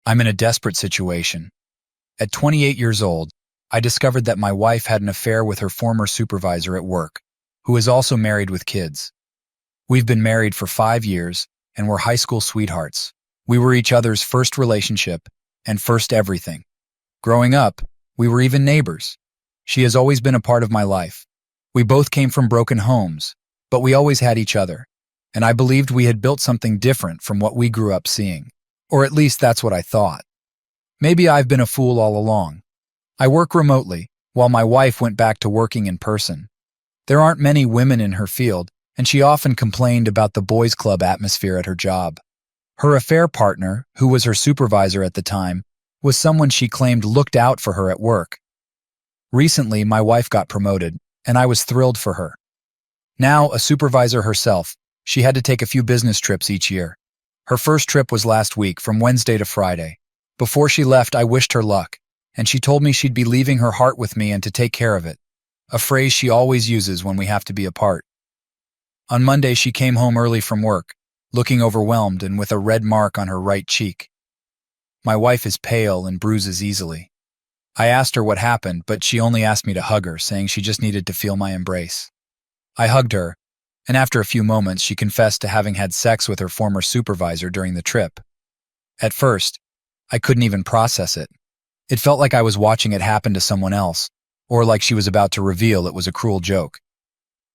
I'm in a desperate situation. At 28 years old, I discovered that my wife had an affair with her former supervisor at work, who is also married with kids. We've been married for 5 years, and we're high school sweethearts. We were each other's first relationship and first everything. Growing up, we were even neighbors. She has always been a part of my life. We both came from broken homes, but we always had each other, and I believed we had built something different from what we grew up seeing. Or at least that's what I thought. Maybe I've been a fool all along. I work remotely, while my wife went back to working in person. There aren't many women in her field, and she often complained about the boys' club atmosphere at her job. Her affair partner, who was her supervisor at the time, was someone she claimed looked out for her at work. Recently, my wife got promoted, and I was thrilled for her. Now, a supervisor herself, she had to take a few business trips each year. Her first trip was last week, from Wednesday to Friday. Before she left, I wished her luck, and she told me she'd be leaving her heart with me and to take care of it, a phrase she always uses when we have to be apart. On Monday, she came home early from work, looking overwhelmed and with a red mark on her right cheek. My wife is pale and bruises easily. I asked her what happened, but she only asked me to hug her, saying she just needed to feel my embrace. I hugged her, and after a few moments, she confessed to having had sex with her former supervisor during the trip. At first, I couldn't even process it. It felt like I was watching it happen to someone else, or like she was about to reveal it was a cruel joke.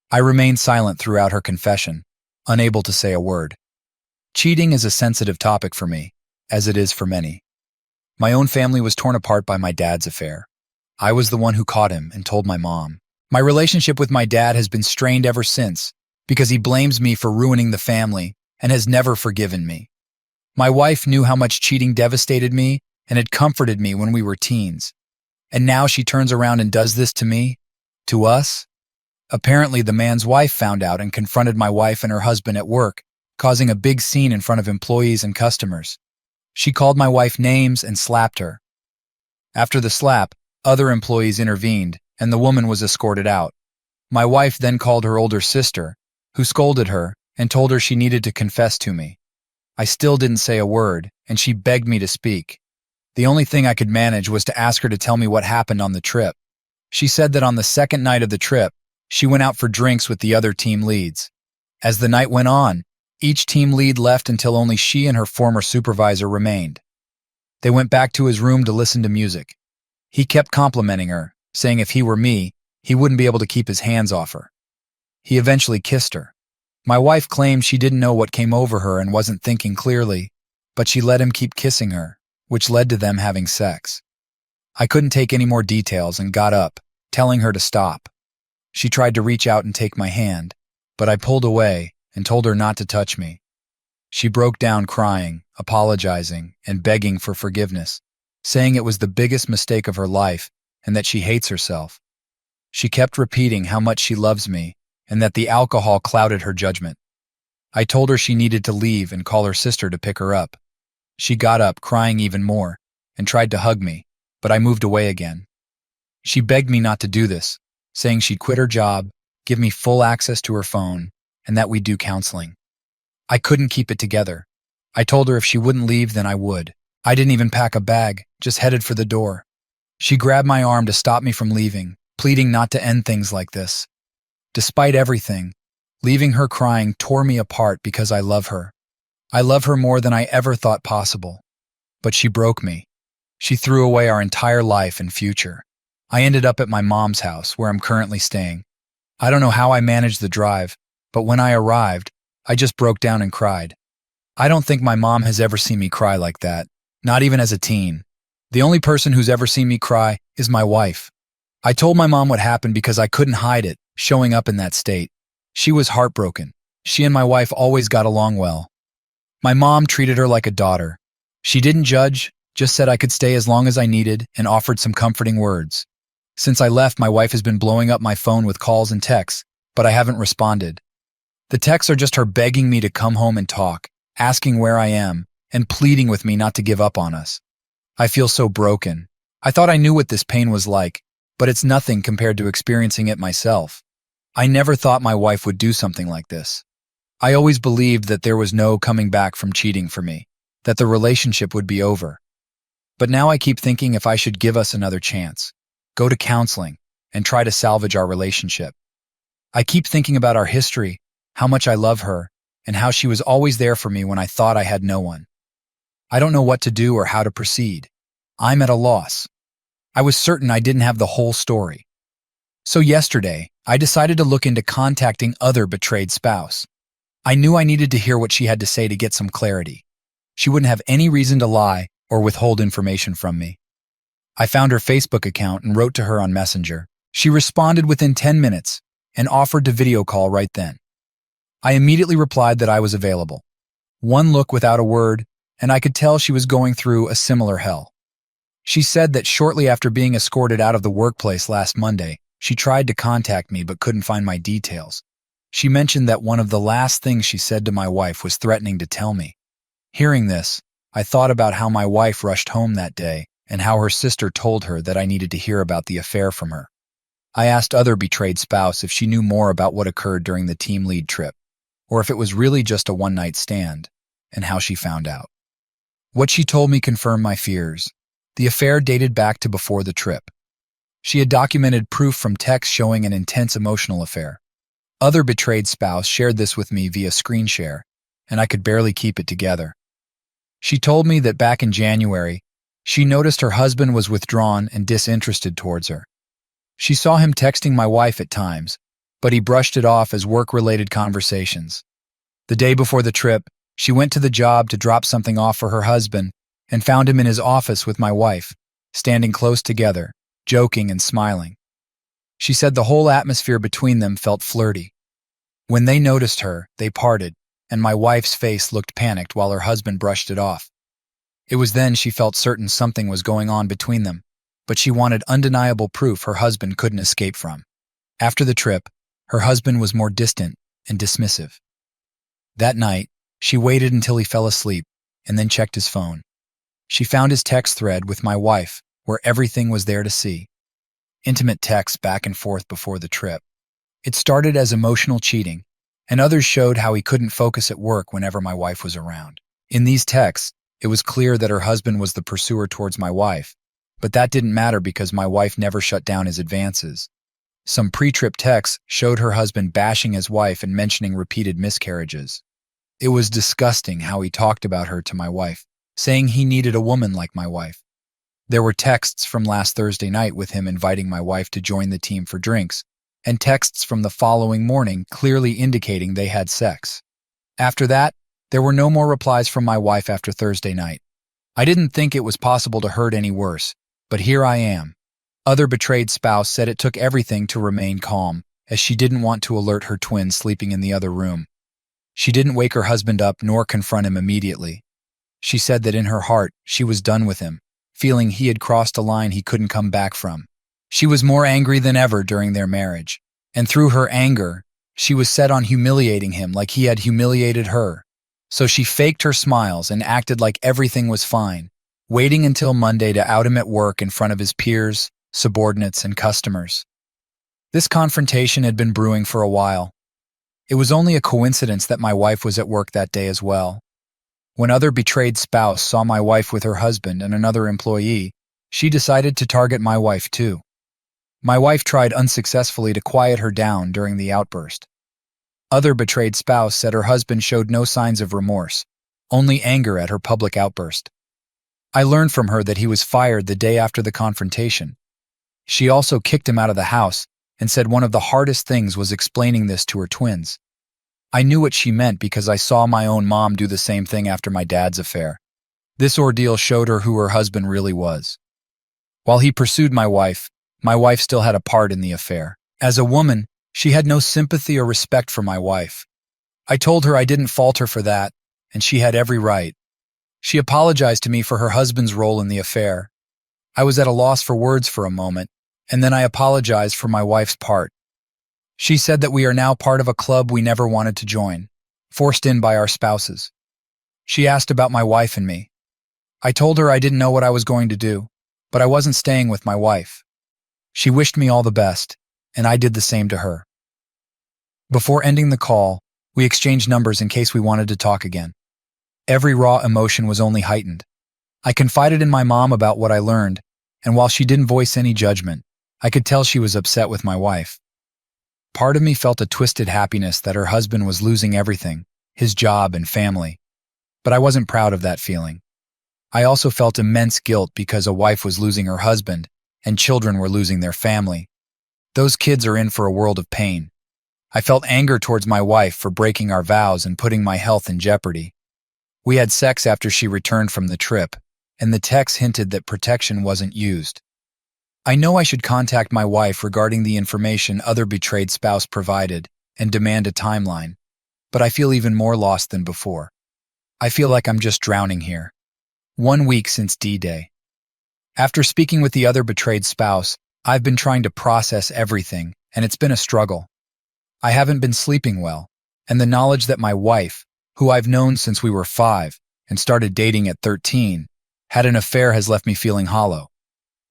I remained silent throughout her confession, unable to say a word. Cheating is a sensitive topic for me, as it is for many. My own family was torn apart by my dad's affair. I was the one who caught him and told my mom. My relationship with my dad has been strained ever since, because he blames me for ruining the family and has never forgiven me. My wife knew how much cheating devastated me and had comforted me when we were teens. And now she turns around and does this to me? To us? Apparently, the man's wife found out and confronted my wife and her husband at work, causing a big scene in front of employees and customers. She called my wife names and slapped her. After the slap, other employees intervened, and the woman was escorted out. My wife then called her older sister, who scolded her and told her she needed to confess to me. I still didn't say a word, and she begged me to speak. The only thing I could manage was to ask her to tell me what happened on the trip. She said that on the second night of the trip, she went out for drinks with the other team leads. As the night went on, each team lead left until only she and her former supervisor remained. They went back to his room to listen to music. He kept complimenting her, saying if he were me, he wouldn't be able to keep his hands off her. He eventually kissed her. My wife claimed she didn't know what came over her and wasn't thinking clearly, but she let him keep kissing her, which led to them having sex. I couldn't take any more details and got up, telling her to stop. She tried to reach out and take my hand, but I pulled away and told her not to touch me. She broke down crying, apologizing, and begging for forgiveness, saying it was the biggest mistake of her life and that she hates herself. She kept repeating how much she loves me and that the alcohol clouded her judgment. I told her she needed to leave and call her sister to pick her up. She got up, crying even more, and tried to hug me, but I moved away again. She begged me not to do this, saying she'd quit her job, give me full access to her phone, and that we'd do counseling. I couldn't keep it together. I told her if she wouldn't leave, then I would. I didn't even pack a bag, just headed for the door. She grabbed my arm to stop me from leaving, pleading not to end things like this. Despite everything, leaving her crying tore me apart because I love her. I love her more than I ever thought possible. But she broke me. She threw away our entire life and future. I ended up at my mom's house, where I'm currently staying. I don't know how I managed the drive, but when I arrived, I just broke down and cried. I don't think my mom has ever seen me cry like that, not even as a teen. The only person who's ever seen me cry is my wife. I told my mom what happened because I couldn't hide it, showing up in that state. She was heartbroken. She and my wife always got along well. My mom treated her like a daughter. She didn't judge, just said I could stay as long as I needed and offered some comforting words. Since I left, my wife has been blowing up my phone with calls and texts, but I haven't responded. The texts are just her begging me to come home and talk, asking where I am, and pleading with me not to give up on us. I feel so broken. I thought I knew what this pain was like, but it's nothing compared to experiencing it myself. I never thought my wife would do something like this. I always believed that there was no coming back from cheating for me, that the relationship would be over. But now I keep thinking if I should give us another chance, go to counseling, and try to salvage our relationship. I keep thinking about our history, how much I love her, and how she was always there for me when I thought I had no one. I don't know what to do or how to proceed. I'm at a loss. I was certain I didn't have the whole story. So yesterday, I decided to look into contacting other betrayed spouse. I knew I needed to hear what she had to say to get some clarity. She wouldn't have any reason to lie or withhold information from me. I found her Facebook account and wrote to her on Messenger. She responded within 10 minutes and offered to video call right then. I immediately replied that I was available. One look without a word, and I could tell she was going through a similar hell. She said that shortly after being escorted out of the workplace last Monday, she tried to contact me but couldn't find my details. She mentioned that one of the last things she said to my wife was threatening to tell me. Hearing this, I thought about how my wife rushed home that day and how her sister told her that I needed to hear about the affair from her. I asked other betrayed spouse if she knew more about what occurred during the team lead trip, or if it was really just a one-night stand, and how she found out. What she told me confirmed my fears. The affair dated back to before the trip. She had documented proof from texts showing an intense emotional affair. Other betrayed spouse shared this with me via screen share, and I could barely keep it together. She told me that back in January, she noticed her husband was withdrawn and disinterested towards her. She saw him texting my wife at times, but he brushed it off as work-related conversations. The day before the trip, she went to the job to drop something off for her husband and found him in his office with my wife, standing close together, joking and smiling. She said the whole atmosphere between them felt flirty. When they noticed her, they parted, and my wife's face looked panicked while her husband brushed it off. It was then she felt certain something was going on between them, but she wanted undeniable proof her husband couldn't escape from. After the trip, her husband was more distant and dismissive. That night, she waited until he fell asleep and then checked his phone. She found his text thread with my wife, where everything was there to see. Intimate texts back and forth before the trip. It started as emotional cheating, and others showed how he couldn't focus at work whenever my wife was around. In these texts, it was clear that her husband was the pursuer towards my wife, but that didn't matter because my wife never shut down his advances. Some pre-trip texts showed her husband bashing his wife and mentioning repeated miscarriages. It was disgusting how he talked about her to my wife, saying he needed a woman like my wife. There were texts from last Thursday night with him inviting my wife to join the team for drinks, and texts from the following morning clearly indicating they had sex. After that, there were no more replies from my wife after Thursday night. I didn't think it was possible to hurt any worse, but here I am. Other betrayed spouse said it took everything to remain calm, as she didn't want to alert her twin sleeping in the other room. She didn't wake her husband up nor confront him immediately. She said that in her heart, she was done with him, feeling he had crossed a line he couldn't come back from. She was more angry than ever during their marriage, and through her anger, she was set on humiliating him like he had humiliated her. So she faked her smiles and acted like everything was fine, waiting until Monday to out him at work in front of his peers, subordinates, and customers. This confrontation had been brewing for a while. It was only a coincidence that my wife was at work that day as well. When other betrayed spouse saw my wife with her husband and another employee, she decided to target my wife too. My wife tried unsuccessfully to quiet her down during the outburst. Other betrayed spouse said her husband showed no signs of remorse, only anger at her public outburst. I learned from her that he was fired the day after the confrontation. She also kicked him out of the house and said one of the hardest things was explaining this to her twins. I knew what she meant because I saw my own mom do the same thing after my dad's affair. This ordeal showed her who her husband really was. While he pursued my wife still had a part in the affair. As a woman, she had no sympathy or respect for my wife. I told her I didn't fault her for that, and she had every right. She apologized to me for her husband's role in the affair. I was at a loss for words for a moment, and then I apologized for my wife's part. She said that we are now part of a club we never wanted to join, forced in by our spouses. She asked about my wife and me. I told her I didn't know what I was going to do, but I wasn't staying with my wife. She wished me all the best, and I did the same to her. Before ending the call, we exchanged numbers in case we wanted to talk again. Every raw emotion was only heightened. I confided in my mom about what I learned, and while she didn't voice any judgment, I could tell she was upset with my wife. Part of me felt a twisted happiness that her husband was losing everything, his job and family. But I wasn't proud of that feeling. I also felt immense guilt because a wife was losing her husband and children were losing their family. Those kids are in for a world of pain. I felt anger towards my wife for breaking our vows and putting my health in jeopardy. We had sex after she returned from the trip, and the text hinted that protection wasn't used. I know I should contact my wife regarding the information other betrayed spouse provided and demand a timeline, but I feel even more lost than before. I feel like I'm just drowning here. 1 week since D-Day. After speaking with the other betrayed spouse, I've been trying to process everything, and it's been a struggle. I haven't been sleeping well, and the knowledge that my wife, who I've known since we were 5 and started dating at 13, had an affair has left me feeling hollow.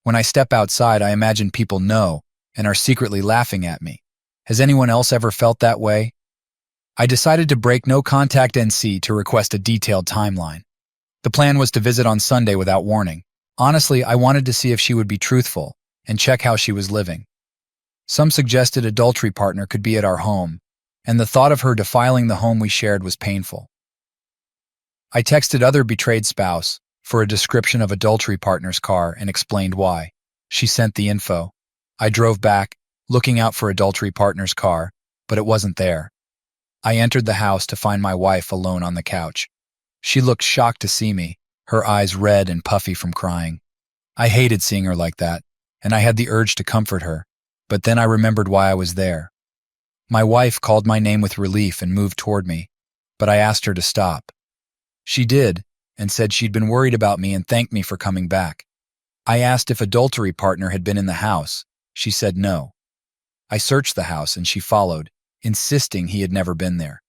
When I step outside, I imagine people know and are secretly laughing at me. Has anyone else ever felt that way? I decided to break no contact NC to request a detailed timeline. The plan was to visit on Sunday without warning. Honestly, I wanted to see if she would be truthful and check how she was living. Some suggested adultery partner could be at our home, and the thought of her defiling the home we shared was painful. I texted other betrayed spouse for a description of adultery partner's car and explained why. She sent the info. I drove back, looking out for adultery partner's car, but it wasn't there. I entered the house to find my wife alone on the couch. She looked shocked to see me, her eyes red and puffy from crying. I hated seeing her like that, and I had the urge to comfort her, but then I remembered why I was there. My wife called my name with relief and moved toward me, but I asked her to stop. She did, and said she'd been worried about me and thanked me for coming back. I asked if adultery partner had been in the house. She said no. I searched the house and she followed, insisting he had never been there.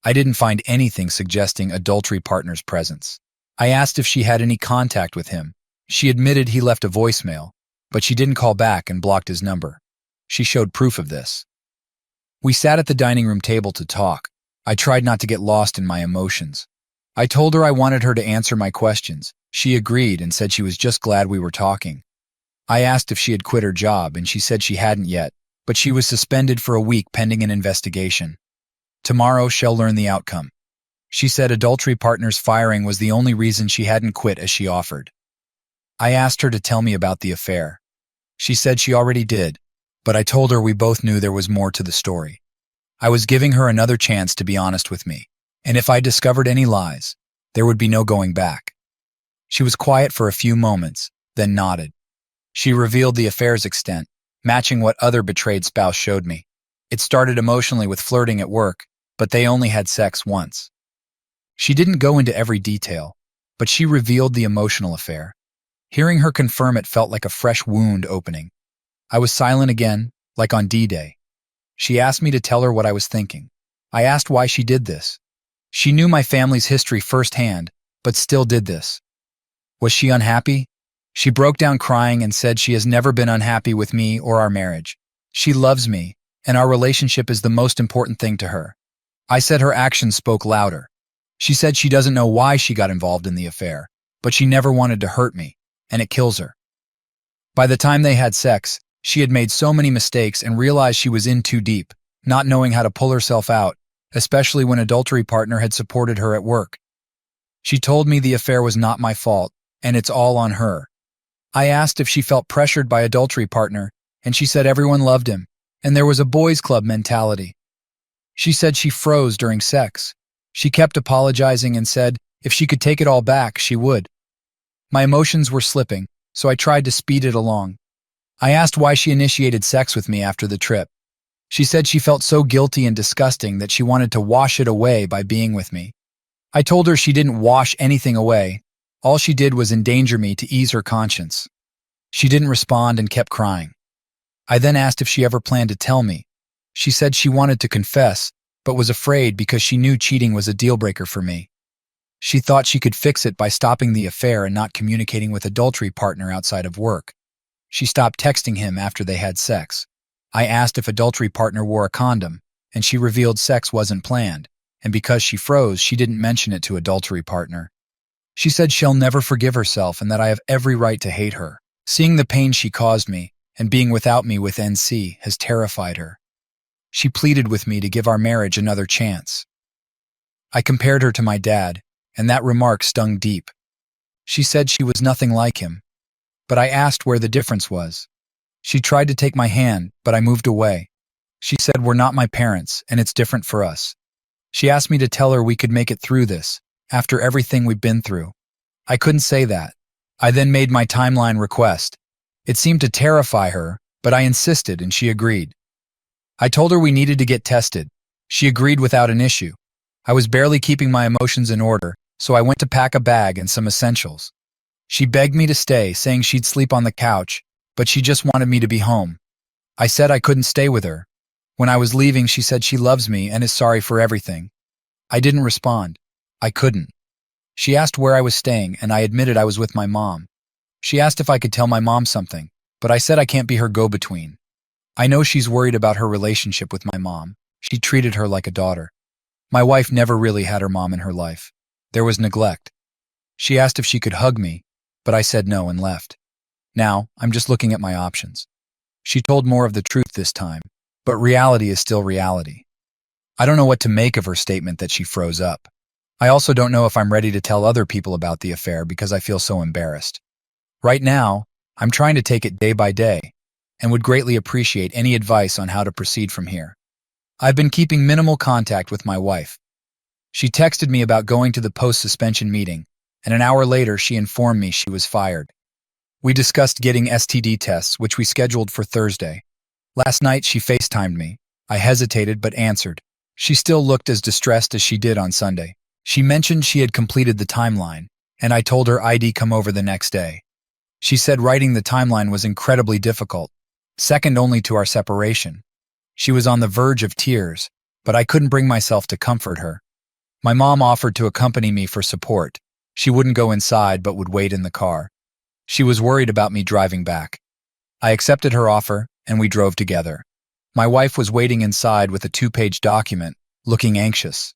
I didn't find anything suggesting adultery partner's presence. I asked if she had any contact with him. She admitted he left a voicemail, but she didn't call back and blocked his number. She showed proof of this. We sat at the dining room table to talk. I tried not to get lost in my emotions. I told her I wanted her to answer my questions. She agreed and said she was just glad we were talking. I asked if she had quit her job, and she said she hadn't yet, but she was suspended for a week pending an investigation. Tomorrow she'll learn the outcome. She said adultery partner's firing was the only reason she hadn't quit as she offered. I asked her to tell me about the affair. She said she already did, but I told her we both knew there was more to the story. I was giving her another chance to be honest with me, and if I discovered any lies, there would be no going back. She was quiet for a few moments, then nodded. She revealed the affair's extent, matching what other betrayed spouse showed me. It started emotionally with flirting at work, but they only had sex once. She didn't go into every detail, but she revealed the emotional affair. Hearing her confirm it felt like a fresh wound opening. I was silent again, like on D-Day. She asked me to tell her what I was thinking. I asked why she did this. She knew my family's history firsthand, but still did this. Was she unhappy? She broke down crying and said she has never been unhappy with me or our marriage. She loves me, and our relationship is the most important thing to her. I said her actions spoke louder. She said she doesn't know why she got involved in the affair, but she never wanted to hurt me, and it kills her. By the time they had sex, she had made so many mistakes and realized she was in too deep, not knowing how to pull herself out, especially when adultery partner had supported her at work. She told me the affair was not my fault, and it's all on her. I asked if she felt pressured by adultery partner, and she said everyone loved him, and there was a boys' club mentality. She said she froze during sex. She kept apologizing and said if she could take it all back, she would. My emotions were slipping, so I tried to speed it along. I asked why she initiated sex with me after the trip. She said she felt so guilty and disgusting that she wanted to wash it away by being with me. I told her she didn't wash anything away. All she did was endanger me to ease her conscience. She didn't respond and kept crying. I then asked if she ever planned to tell me. She said she wanted to confess, but was afraid because she knew cheating was a deal-breaker for me. She thought she could fix it by stopping the affair and not communicating with adultery partner outside of work. She stopped texting him after they had sex. I asked if adultery partner wore a condom, and she revealed sex wasn't planned, and because she froze, she didn't mention it to adultery partner. She said she'll never forgive herself and that I have every right to hate her. Seeing the pain she caused me and being without me with NC has terrified her. She pleaded with me to give our marriage another chance. I compared her to my dad, and that remark stung deep. She said she was nothing like him, but I asked where the difference was. She tried to take my hand, but I moved away. She said we're not my parents, and it's different for us. She asked me to tell her we could make it through this, after everything we've been through. I couldn't say that. I then made my timeline request. It seemed to terrify her, but I insisted and she agreed. I told her we needed to get tested. She agreed without an issue. I was barely keeping my emotions in order, so I went to pack a bag and some essentials. She begged me to stay, saying she'd sleep on the couch, but she just wanted me to be home. I said I couldn't stay with her. When I was leaving, she said she loves me and is sorry for everything. I didn't respond. I couldn't. She asked where I was staying, and I admitted I was with my mom. She asked if I could tell my mom something, but I said I can't be her go-between. I know she's worried about her relationship with my mom. She treated her like a daughter. My wife never really had her mom in her life. There was neglect. She asked if she could hug me, but I said no and left. Now, I'm just looking at my options. She told more of the truth this time, but reality is still reality. I don't know what to make of her statement that she froze up. I also don't know if I'm ready to tell other people about the affair because I feel so embarrassed. Right now, I'm trying to take it day by day and would greatly appreciate any advice on how to proceed from here. I've been keeping minimal contact with my wife. She texted me about going to the post-suspension meeting, and an hour later she informed me she was fired. We discussed getting STD tests, which we scheduled for Thursday. Last night she FaceTimed me. I hesitated but answered. She still looked as distressed as she did on Sunday. She mentioned she had completed the timeline, and I told her I'd come over the next day. She said writing the timeline was incredibly difficult, second only to our separation. She was on the verge of tears, but I couldn't bring myself to comfort her. My mom offered to accompany me for support. She wouldn't go inside but would wait in the car. She was worried about me driving back. I accepted her offer, and we drove together. My wife was waiting inside with a 2-page document, looking anxious.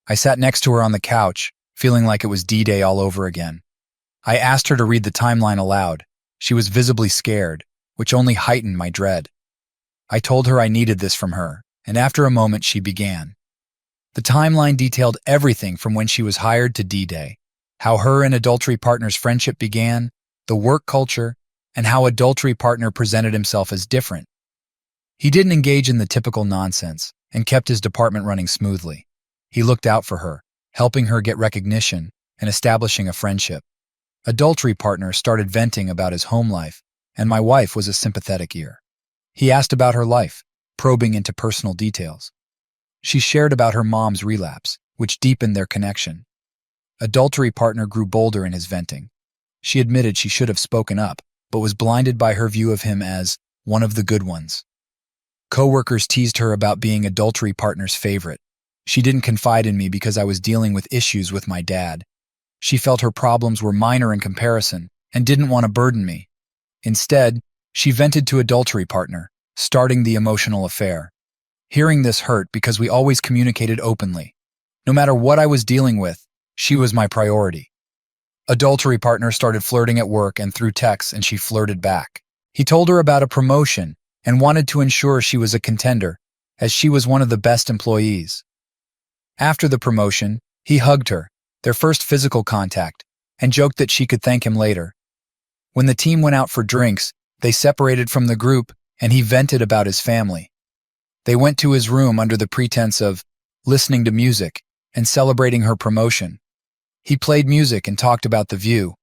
I sat next to her on the couch, feeling like it was D-Day all over again. I asked her to read the timeline aloud. She was visibly scared, which only heightened my dread. I told her I needed this from her, and after a moment she began. The timeline detailed everything from when she was hired to D-Day, how her and adultery partner's friendship began, the work culture, and how adultery partner presented himself as different. He didn't engage in the typical nonsense and kept his department running smoothly. He looked out for her, helping her get recognition and establishing a friendship. Adultery partner started venting about his home life, and my wife was a sympathetic ear. He asked about her life, probing into personal details. She shared about her mom's relapse, which deepened their connection. Adultery partner grew bolder in his venting. She admitted she should have spoken up, but was blinded by her view of him as one of the good ones. Coworkers teased her about being adultery partner's favorite. She didn't confide in me because I was dealing with issues with my dad. She felt her problems were minor in comparison and didn't want to burden me. Instead, she vented to adultery partner, starting the emotional affair. Hearing this hurt because we always communicated openly. No matter what I was dealing with, she was my priority. Adultery partner started flirting at work and through texts, and she flirted back. He told her about a promotion and wanted to ensure she was a contender, as she was one of the best employees. After the promotion, he hugged her, their first physical contact, and joked that she could thank him later. When the team went out for drinks, they separated from the group, and he vented about his family. They went to his room under the pretense of listening to music and celebrating her promotion. He played music and talked about the view.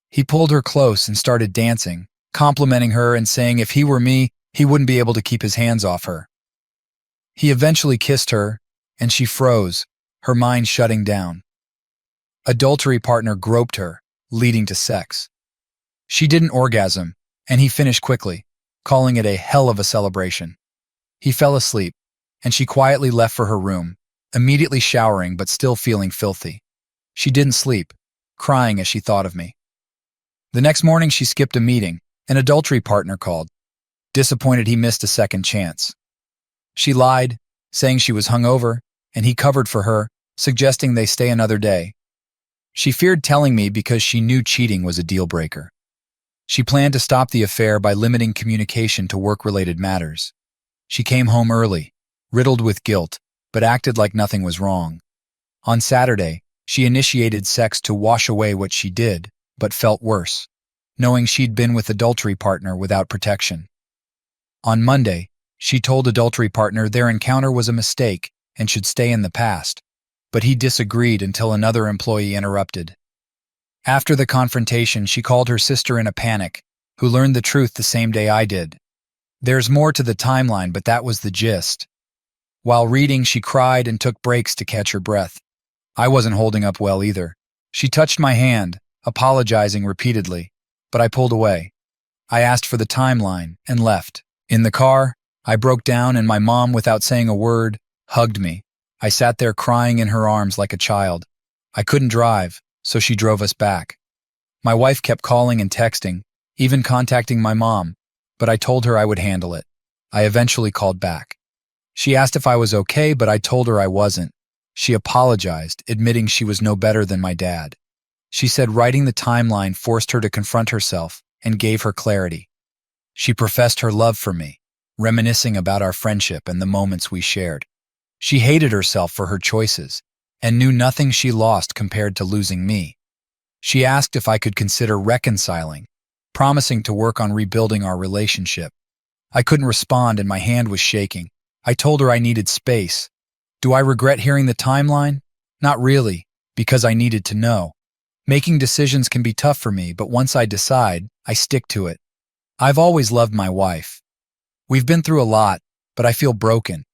He pulled her close and started dancing, complimenting her and saying if he were me, he wouldn't be able to keep his hands off her. He eventually kissed her, and she froze, her mind shutting down. Adultery partner groped her, leading to sex. She didn't orgasm, and he finished quickly, calling it a hell of a celebration. He fell asleep, and she quietly left for her room, immediately showering but still feeling filthy. She didn't sleep, crying as she thought of me. The next morning she skipped a meeting. An adultery partner called, disappointed he missed a second chance. She lied, saying she was hungover, and he covered for her, suggesting they stay another day. She feared telling me because she knew cheating was a deal breaker. She planned to stop the affair by limiting communication to work-related matters. She came home early, riddled with guilt, but acted like nothing was wrong. On Saturday, she initiated sex to wash away what she did, but felt worse, knowing she'd been with adultery partner without protection. On Monday, she told adultery partner their encounter was a mistake and should stay in the past, but he disagreed until another employee interrupted. After the confrontation, she called her sister in a panic, who learned the truth the same day I did. There's more to the timeline, but that was the gist. While reading, she cried and took breaks to catch her breath. I wasn't holding up well either. She touched my hand, apologizing repeatedly, but I pulled away. I asked for the timeline and left. In the car, I broke down and my mom, without saying a word, hugged me. I sat there crying in her arms like a child. I couldn't drive, so she drove us back. My wife kept calling and texting, even contacting my mom, but I told her I would handle it. I eventually called back. She asked if I was okay, but I told her I wasn't. She apologized, admitting she was no better than my dad. She said writing the timeline forced her to confront herself and gave her clarity. She professed her love for me, reminiscing about our friendship and the moments we shared. She hated herself for her choices and knew nothing she lost compared to losing me. She asked if I could consider reconciling, promising to work on rebuilding our relationship. I couldn't respond and my hand was shaking. I told her I needed space. Do I regret hearing the timeline? Not really, because I needed to know. Making decisions can be tough for me, but once I decide, I stick to it. I've always loved my wife. We've been through a lot, but I feel broken.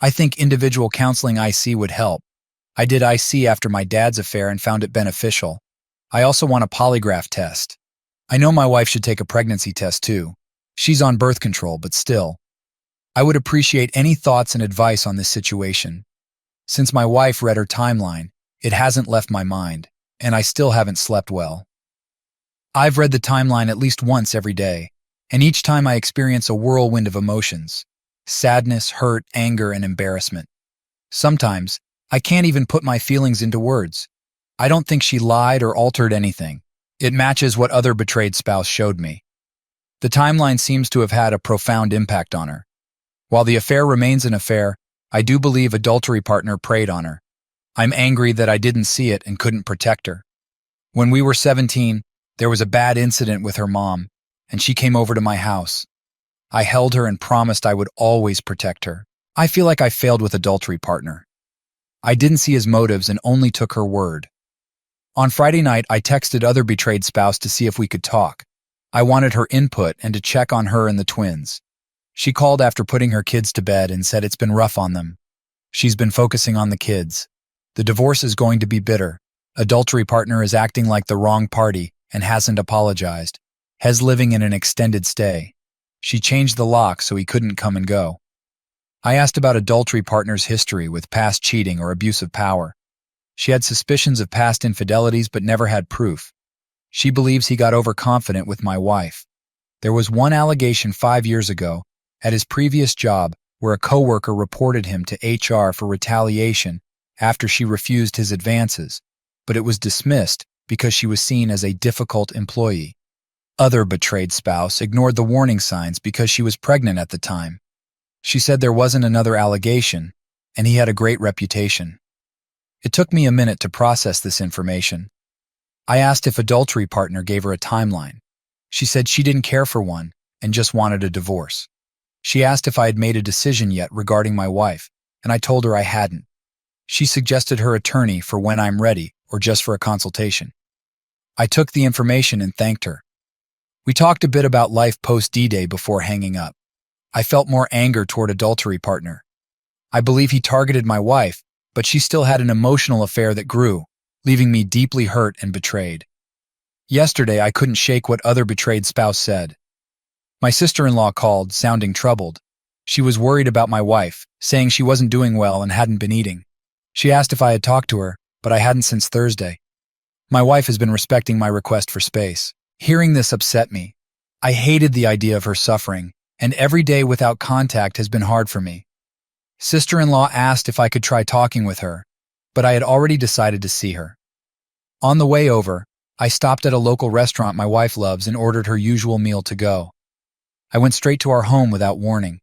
I think individual counseling IC would help. I did IC after my dad's affair and found it beneficial. I also want a polygraph test. I know my wife should take a pregnancy test too. She's on birth control, but still. I would appreciate any thoughts and advice on this situation. Since my wife read her timeline, it hasn't left my mind, and I still haven't slept well. I've read the timeline at least once every day, and each time I experience a whirlwind of emotions: sadness, hurt, anger, and embarrassment. Sometimes, I can't even put my feelings into words. I don't think she lied or altered anything. It matches what other betrayed spouse showed me. The timeline seems to have had a profound impact on her. While the affair remains an affair, I do believe adultery partner preyed on her. I'm angry that I didn't see it and couldn't protect her. When we were 17, there was a bad incident with her mom, and she came over to my house. I held her and promised I would always protect her. I feel like I failed with adultery partner. I didn't see his motives and only took her word. On Friday night, I texted other betrayed spouse to see if we could talk. I wanted her input and to check on her and the twins. She called after putting her kids to bed and said it's been rough on them. She's been focusing on the kids. The divorce is going to be bitter. Adultery partner is acting like the wrong party and hasn't apologized. Has living in an extended stay. She changed the lock so he couldn't come and go. I asked about adultery partner's history with past cheating or abuse of power. She had suspicions of past infidelities but never had proof. She believes he got overconfident with my wife. There was one allegation 5 years ago at his previous job where a coworker reported him to HR for retaliation after she refused his advances, but it was dismissed because she was seen as a difficult employee. Other betrayed spouse ignored the warning signs because she was pregnant at the time. She said there wasn't another allegation, and he had a great reputation. It took me a minute to process this information. I asked if adultery partner gave her a timeline. She said she didn't care for one and just wanted a divorce. She asked if I had made a decision yet regarding my wife, and I told her I hadn't. She suggested her attorney for when I'm ready or just for a consultation. I took the information and thanked her. We talked a bit about life post-D-Day before hanging up. I felt more anger toward adultery partner. I believe he targeted my wife, but she still had an emotional affair that grew, leaving me deeply hurt and betrayed. Yesterday, I couldn't shake what other betrayed spouse said. My sister-in-law called, sounding troubled. She was worried about my wife, saying she wasn't doing well and hadn't been eating. She asked if I had talked to her, but I hadn't since Thursday. My wife has been respecting my request for space. Hearing this upset me. I hated the idea of her suffering, and every day without contact has been hard for me. Sister-in-law asked if I could try talking with her, but I had already decided to see her. On the way over, I stopped at a local restaurant my wife loves and ordered her usual meal to go. I went straight to our home without warning.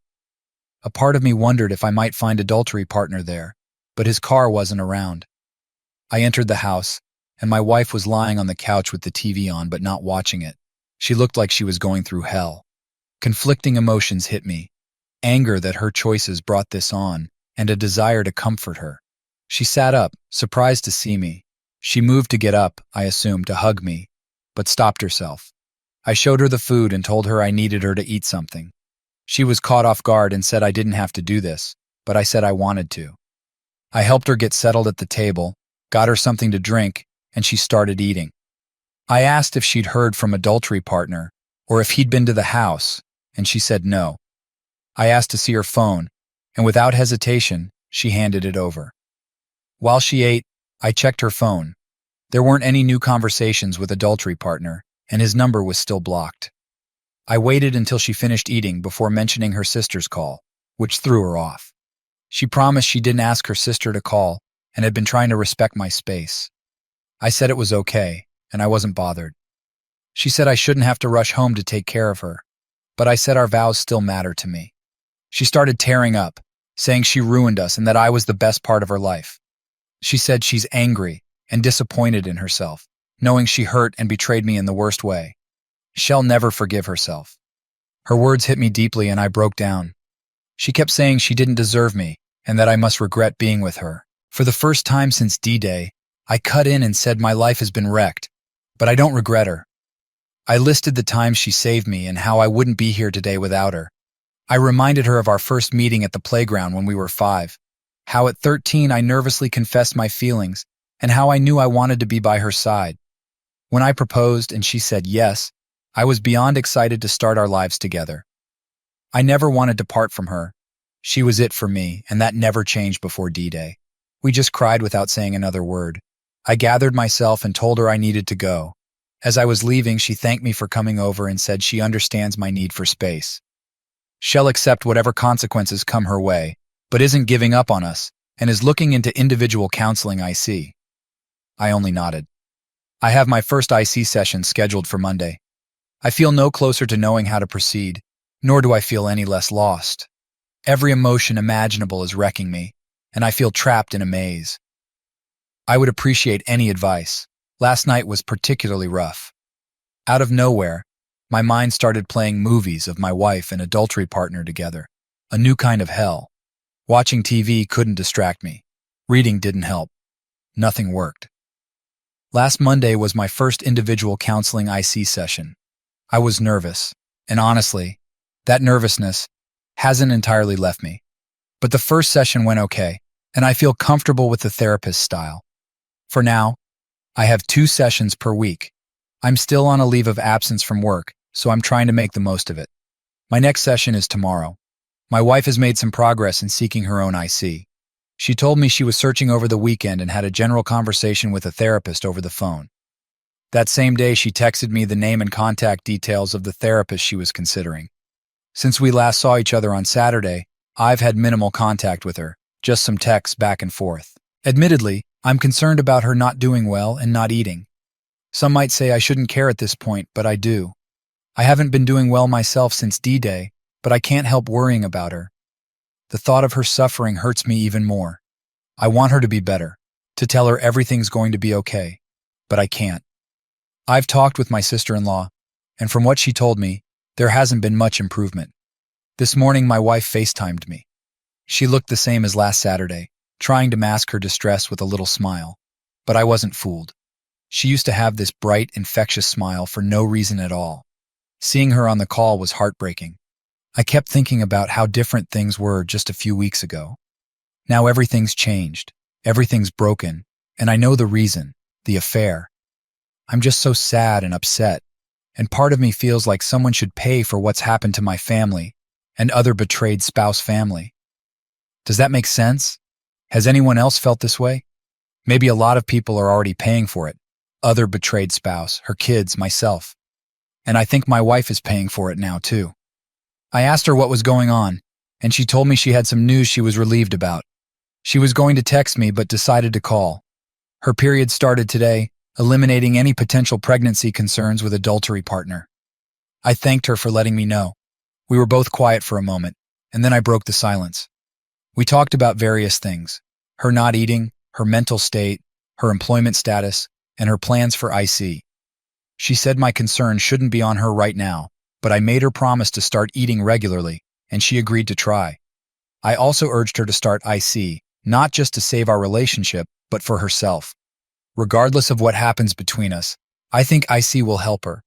A part of me wondered if I might find adultery partner there, but his car wasn't around. I entered the house, and my wife was lying on the couch with the TV on but not watching it. She looked like she was going through hell. Conflicting emotions hit me. Anger that her choices brought this on, and a desire to comfort her. She sat up, surprised to see me. She moved to get up, I assumed, to hug me, but stopped herself. I showed her the food and told her I needed her to eat something. She was caught off guard and said I didn't have to do this, but I said I wanted to. I helped her get settled at the table, got her something to drink, and she started eating. I asked if she'd heard from adultery partner, or if he'd been to the house, and she said no. I asked to see her phone, and without hesitation, she handed it over. While she ate, I checked her phone. There weren't any new conversations with adultery partner, and his number was still blocked. I waited until she finished eating before mentioning her sister's call, which threw her off. She promised she didn't ask her sister to call and had been trying to respect my space. I said it was okay, and I wasn't bothered. She said I shouldn't have to rush home to take care of her, but I said our vows still matter to me. She started tearing up, saying she ruined us and that I was the best part of her life. She said she's angry and disappointed in herself, knowing she hurt and betrayed me in the worst way. She'll never forgive herself. Her words hit me deeply and I broke down. She kept saying she didn't deserve me and that I must regret being with her. For the first time since D-Day, I cut in and said my life has been wrecked, but I don't regret her. I listed the times she saved me and how I wouldn't be here today without her. I reminded her of our first meeting at the playground when we were 5, how at 13 I nervously confessed my feelings, and how I knew I wanted to be by her side. When I proposed and she said yes, I was beyond excited to start our lives together. I never wanted to part from her. She was it for me, and that never changed before D-Day. We just cried without saying another word. I gathered myself and told her I needed to go. As I was leaving, she thanked me for coming over and said she understands my need for space. She'll accept whatever consequences come her way, but isn't giving up on us, and is looking into individual counseling IC. I only nodded. I have my first IC session scheduled for Monday. I feel no closer to knowing how to proceed, nor do I feel any less lost. Every emotion imaginable is wrecking me, and I feel trapped in a maze. I would appreciate any advice. Last night was particularly rough. Out of nowhere, my mind started playing movies of my wife and adultery partner together. A new kind of hell. Watching TV couldn't distract me. Reading didn't help. Nothing worked. Last Monday was my first individual counseling IC session. I was nervous, and honestly, that nervousness hasn't entirely left me. But the first session went okay, and I feel comfortable with the therapist style. For now, I have 2 sessions per week. I'm still on a leave of absence from work, so I'm trying to make the most of it. My next session is tomorrow. My wife has made some progress in seeking her own IC. She told me she was searching over the weekend and had a general conversation with a therapist over the phone. That same day, she texted me the name and contact details of the therapist she was considering. Since we last saw each other on Saturday, I've had minimal contact with her, just some texts back and forth. Admittedly, I'm concerned about her not doing well and not eating. Some might say I shouldn't care at this point, but I do. I haven't been doing well myself since D-Day, but I can't help worrying about her. The thought of her suffering hurts me even more. I want her to be better, to tell her everything's going to be okay, but I can't. I've talked with my sister-in-law, and from what she told me, there hasn't been much improvement. This morning, my wife FaceTimed me. She looked the same as last Saturday, trying to mask her distress with a little smile, but I wasn't fooled. She used to have this bright, infectious smile for no reason at all. Seeing her on the call was heartbreaking. I kept thinking about how different things were just a few weeks ago. Now everything's changed, everything's broken, and I know the reason, the affair. I'm just so sad and upset, and part of me feels like someone should pay for what's happened to my family and other betrayed spouse family. Does that make sense? Has anyone else felt this way? Maybe a lot of people are already paying for it. Other betrayed spouse, her kids, myself. And I think my wife is paying for it now too. I asked her what was going on, and she told me she had some news she was relieved about. She was going to text me but decided to call. Her period started today, eliminating any potential pregnancy concerns with adultery partner. I thanked her for letting me know. We were both quiet for a moment, and then I broke the silence. We talked about various things: her not eating, her mental state, her employment status, and her plans for IC. She said my concern shouldn't be on her right now, but I made her promise to start eating regularly, and she agreed to try. I also urged her to start IC, not just to save our relationship, but for herself. Regardless of what happens between us, I think IC will help her.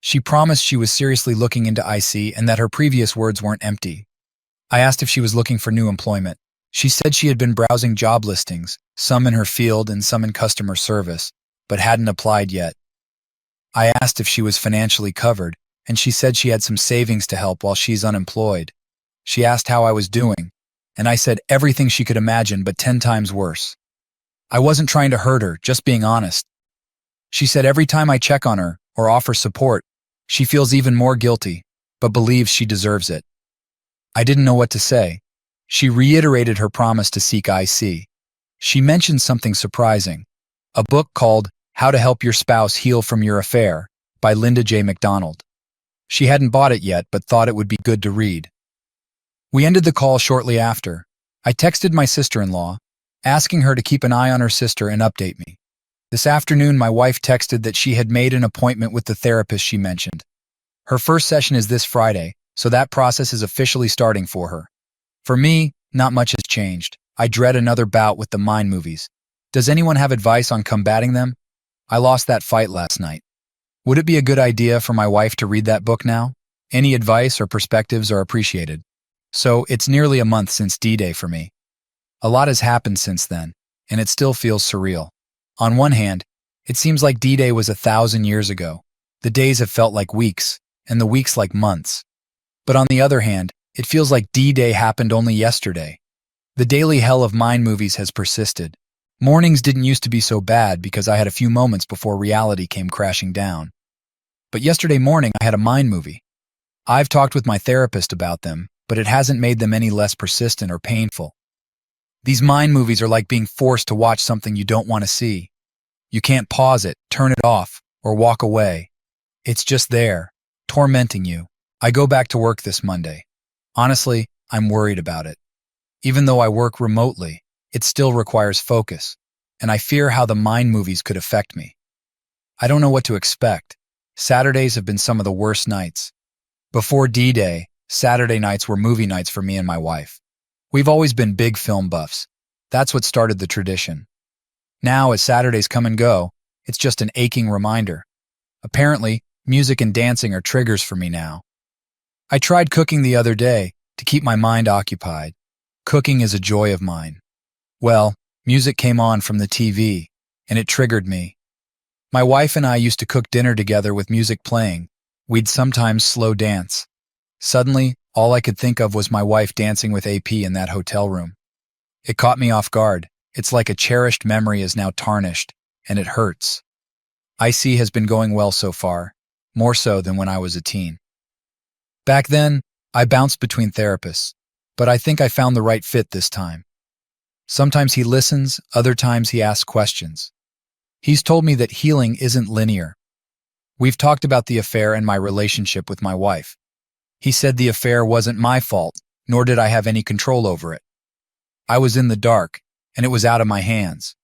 She promised she was seriously looking into IC and that her previous words weren't empty. I asked if she was looking for new employment. She said she had been browsing job listings, some in her field and some in customer service, but hadn't applied yet. I asked if she was financially covered, and she said she had some savings to help while she's unemployed. She asked how I was doing, and I said everything she could imagine but 10 times worse. I wasn't trying to hurt her, just being honest. She said every time I check on her or offer support, she feels even more guilty, but believes she deserves it. I didn't know what to say. She reiterated her promise to seek IC. She mentioned something surprising: a book called How to Help Your Spouse Heal from Your Affair by Linda J. McDonald. She hadn't bought it yet, but thought it would be good to read. We ended the call shortly after. I texted my sister-in-law, asking her to keep an eye on her sister and update me. This afternoon, my wife texted that she had made an appointment with the therapist she mentioned. Her first session is this Friday, so that process is officially starting for her. For me, not much has changed. I dread another bout with the mind movies. Does anyone have advice on combating them? I lost that fight last night. Would it be a good idea for my wife to read that book now? Any advice or perspectives are appreciated. So, it's nearly a month since D-Day for me. A lot has happened since then, and it still feels surreal. On one hand, it seems like D-Day was 1,000 years ago. The days have felt like weeks, and the weeks like months. But on the other hand, it feels like D-Day happened only yesterday. The daily hell of mind movies has persisted. Mornings didn't used to be so bad because I had a few moments before reality came crashing down. But yesterday morning I had a mind movie. I've talked with my therapist about them, but it hasn't made them any less persistent or painful. These mind movies are like being forced to watch something you don't want to see. You can't pause it, turn it off, or walk away. It's just there, tormenting you. I go back to work this Monday. Honestly, I'm worried about it. Even though I work remotely, it still requires focus, and I fear how the mind movies could affect me. I don't know what to expect. Saturdays have been some of the worst nights. Before D-Day, Saturday nights were movie nights for me and my wife. We've always been big film buffs. That's what started the tradition. Now, as Saturdays come and go, it's just an aching reminder. Apparently, music and dancing are triggers for me now. I tried cooking the other day to keep my mind occupied. Cooking is a joy of mine. Well, music came on from the TV, and it triggered me. My wife and I used to cook dinner together with music playing. We'd sometimes slow dance. Suddenly, all I could think of was my wife dancing with AP in that hotel room. It caught me off guard. It's like a cherished memory is now tarnished, and it hurts. IC has been going well so far, more so than when I was a teen. Back then, I bounced between therapists, but I think I found the right fit this time. Sometimes he listens, other times he asks questions. He's told me that healing isn't linear. We've talked about the affair and my relationship with my wife. He said the affair wasn't my fault, nor did I have any control over it. I was in the dark, and it was out of my hands.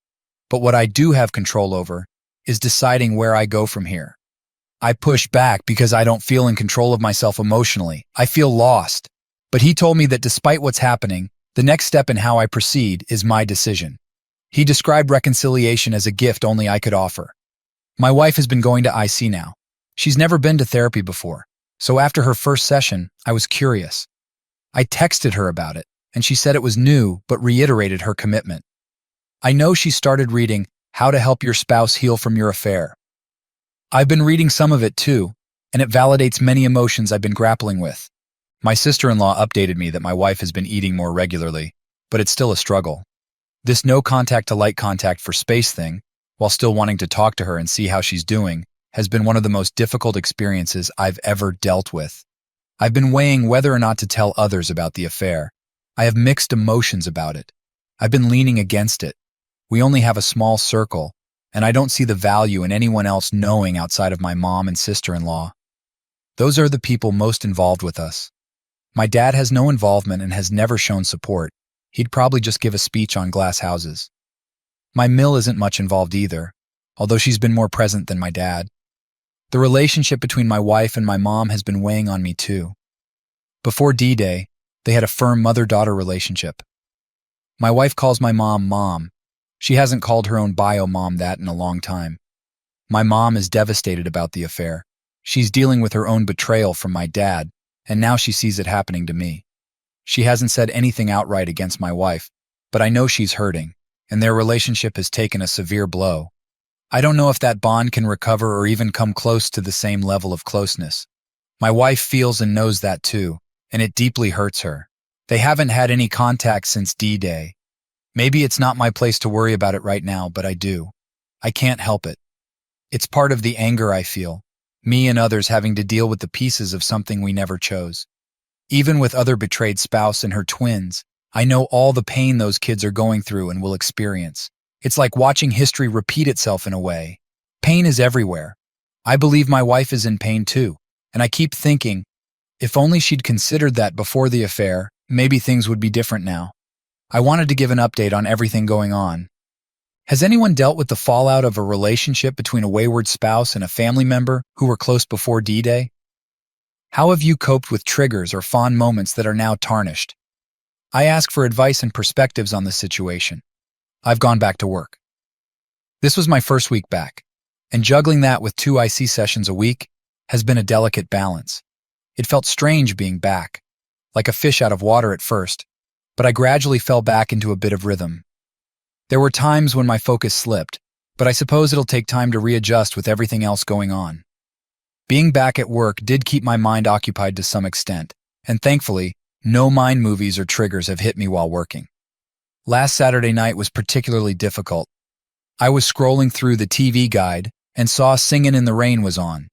But what I do have control over is deciding where I go from here. I push back because I don't feel in control of myself emotionally. I feel lost. But he told me that despite what's happening, the next step in how I proceed is my decision. He described reconciliation as a gift only I could offer. My wife has been going to IC now. She's never been to therapy before, so after her first session, I was curious. I texted her about it, and she said it was new but reiterated her commitment. I know she started reading How to Help Your Spouse Heal from Your Affair. I've been reading some of it too, and it validates many emotions I've been grappling with. My sister-in-law updated me that my wife has been eating more regularly, but it's still a struggle. This no contact to light contact for space thing, while still wanting to talk to her and see how she's doing, has been one of the most difficult experiences I've ever dealt with. I've been weighing whether or not to tell others about the affair. I have mixed emotions about it. I've been leaning against it. We only have a small circle, and I don't see the value in anyone else knowing outside of my mom and sister-in-law. Those are the people most involved with us. My dad has no involvement and has never shown support. He'd probably just give a speech on glass houses. My Mill isn't much involved either, although she's been more present than my dad. The relationship between my wife and my mom has been weighing on me too. Before D-Day, they had a firm mother-daughter relationship. My wife calls my mom Mom. She hasn't called her own bio mom that in a long time. My mom is devastated about the affair. She's dealing with her own betrayal from my dad, and now she sees it happening to me. She hasn't said anything outright against my wife, but I know she's hurting, and their relationship has taken a severe blow. I don't know if that bond can recover or even come close to the same level of closeness. My wife feels and knows that too, and it deeply hurts her. They haven't had any contact since D-Day. Maybe it's not my place to worry about it right now, but I do. I can't help it. It's part of the anger I feel, me and others having to deal with the pieces of something we never chose. Even with other betrayed spouse and her twins, I know all the pain those kids are going through and will experience. It's like watching history repeat itself in a way. Pain is everywhere. I believe my wife is in pain too, and I keep thinking, if only she'd considered that before the affair, maybe things would be different now. I wanted to give an update on everything going on. Has anyone dealt with the fallout of a relationship between a wayward spouse and a family member who were close before D-Day? How have you coped with triggers or fond moments that are now tarnished? I ask for advice and perspectives on the situation. I've gone back to work. This was my first week back, and juggling that with 2 IC sessions a week has been a delicate balance. It felt strange being back, like a fish out of water at first, but I gradually fell back into a bit of rhythm. There were times when my focus slipped, but I suppose it'll take time to readjust with everything else going on. Being back at work did keep my mind occupied to some extent, and thankfully, no mind movies or triggers have hit me while working. Last Saturday night was particularly difficult. I was scrolling through the TV guide and saw Singin' in the Rain was on.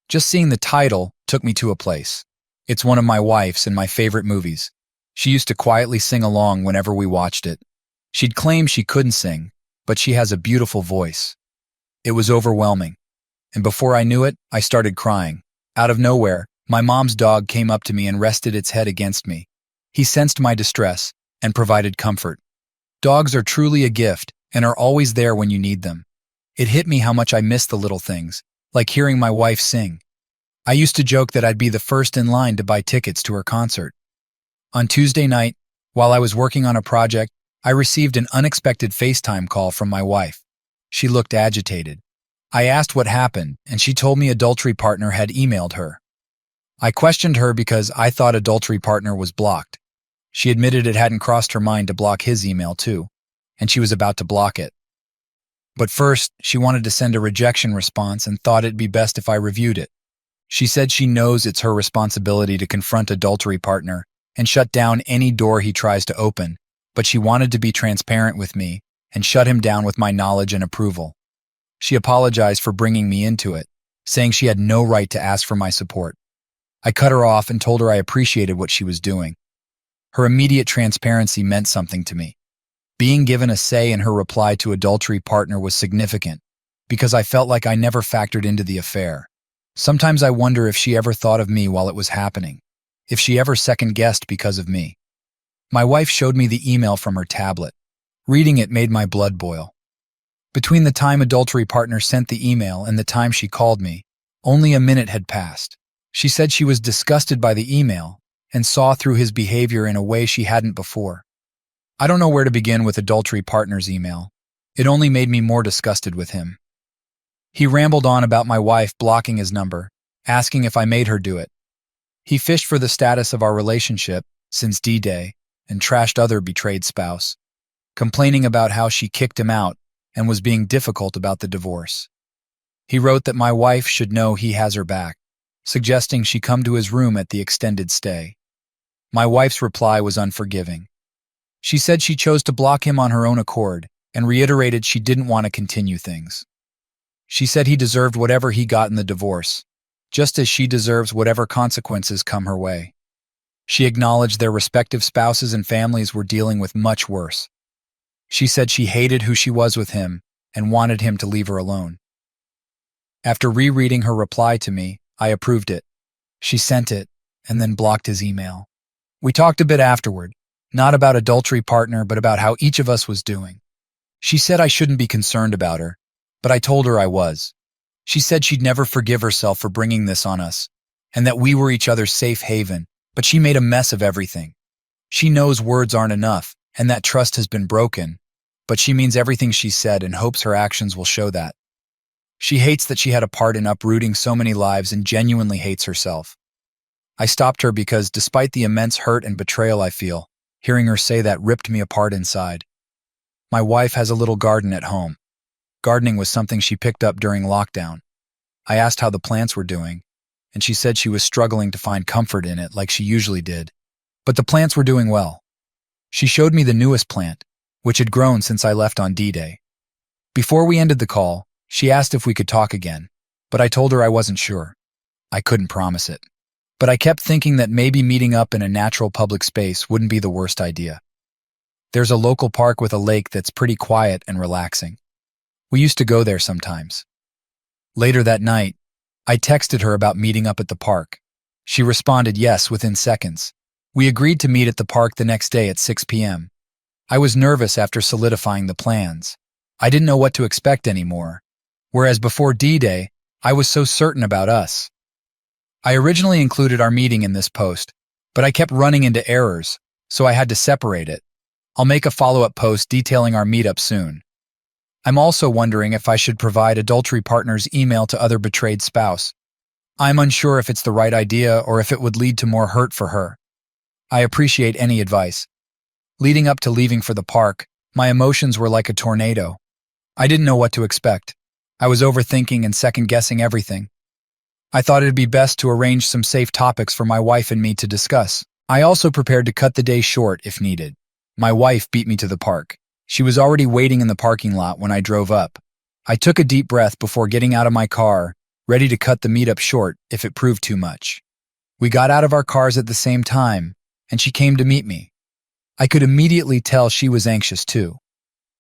Just seeing the title took me to a place. It's one of my wife's and my favorite movies. She used to quietly sing along whenever we watched it. She'd claim she couldn't sing, but she has a beautiful voice. It was overwhelming, and before I knew it, I started crying. Out of nowhere, my mom's dog came up to me and rested its head against me. He sensed my distress and provided comfort. Dogs are truly a gift and are always there when you need them. It hit me how much I miss the little things, like hearing my wife sing. I used to joke that I'd be the first in line to buy tickets to her concert. On Tuesday night, while I was working on a project, I received an unexpected FaceTime call from my wife. She looked agitated. I asked what happened, and she told me adultery partner had emailed her. I questioned her because I thought adultery partner was blocked. She admitted it hadn't crossed her mind to block his email too, and she was about to block it. But first, she wanted to send a rejection response and thought it'd be best if I reviewed it. She said she knows it's her responsibility to confront adultery partner and shut down any door he tries to open, but she wanted to be transparent with me and shut him down with my knowledge and approval. She apologized for bringing me into it, saying she had no right to ask for my support. I cut her off and told her I appreciated what she was doing. Her immediate transparency meant something to me. Being given a say in her reply to adultery partner was significant, because I felt like I never factored into the affair. Sometimes I wonder if she ever thought of me while it was happening, if she ever second-guessed because of me. My wife showed me the email from her tablet. Reading it made my blood boil. Between the time adultery partner sent the email and the time she called me, only a minute had passed. She said she was disgusted by the email and saw through his behavior in a way she hadn't before. I don't know where to begin with adultery partner's email. It only made me more disgusted with him. He rambled on about my wife blocking his number, asking if I made her do it. He fished for the status of our relationship since D-Day and trashed other betrayed spouse, complaining about how she kicked him out and was being difficult about the divorce. He wrote that my wife should know he has her back, suggesting she come to his room at the extended stay. My wife's reply was unforgiving. She said she chose to block him on her own accord and reiterated she didn't want to continue things. She said he deserved whatever he got in the divorce, just as she deserves whatever consequences come her way. She acknowledged their respective spouses and families were dealing with much worse. She said she hated who she was with him and wanted him to leave her alone. After rereading her reply to me, I approved it. She sent it and then blocked his email. We talked a bit afterward, not about adultery partner, but about how each of us was doing. She said I shouldn't be concerned about her, but I told her I was. She said she'd never forgive herself for bringing this on us, and that we were each other's safe haven, but she made a mess of everything. She knows words aren't enough, and that trust has been broken, but she means everything she said and hopes her actions will show that. She hates that she had a part in uprooting so many lives and genuinely hates herself. I stopped her because, despite the immense hurt and betrayal I feel, hearing her say that ripped me apart inside. My wife has a little garden at home. Gardening was something she picked up during lockdown. I asked how the plants were doing, and she said she was struggling to find comfort in it like she usually did. But the plants were doing well. She showed me the newest plant, which had grown since I left on D-Day. Before we ended the call, she asked if we could talk again, but I told her I wasn't sure. I couldn't promise it. But I kept thinking that maybe meeting up in a natural public space wouldn't be the worst idea. There's a local park with a lake that's pretty quiet and relaxing. We used to go there sometimes. Later that night, I texted her about meeting up at the park. She responded yes within seconds. We agreed to meet at the park the next day at 6 p.m. I was nervous after solidifying the plans. I didn't know what to expect anymore, whereas before D-Day, I was so certain about us. I originally included our meeting in this post, but I kept running into errors, so I had to separate it. I'll make a follow-up post detailing our meetup soon. I'm also wondering if I should provide adultery partner's email to other betrayed spouse. I'm unsure if it's the right idea or if it would lead to more hurt for her. I appreciate any advice. Leading up to leaving for the park, my emotions were like a tornado. I didn't know what to expect. I was overthinking and second-guessing everything. I thought it'd be best to arrange some safe topics for my wife and me to discuss. I also prepared to cut the day short if needed. My wife beat me to the park. She was already waiting in the parking lot when I drove up. I took a deep breath before getting out of my car, ready to cut the meetup short if it proved too much. We got out of our cars at the same time, and she came to meet me. I could immediately tell she was anxious too.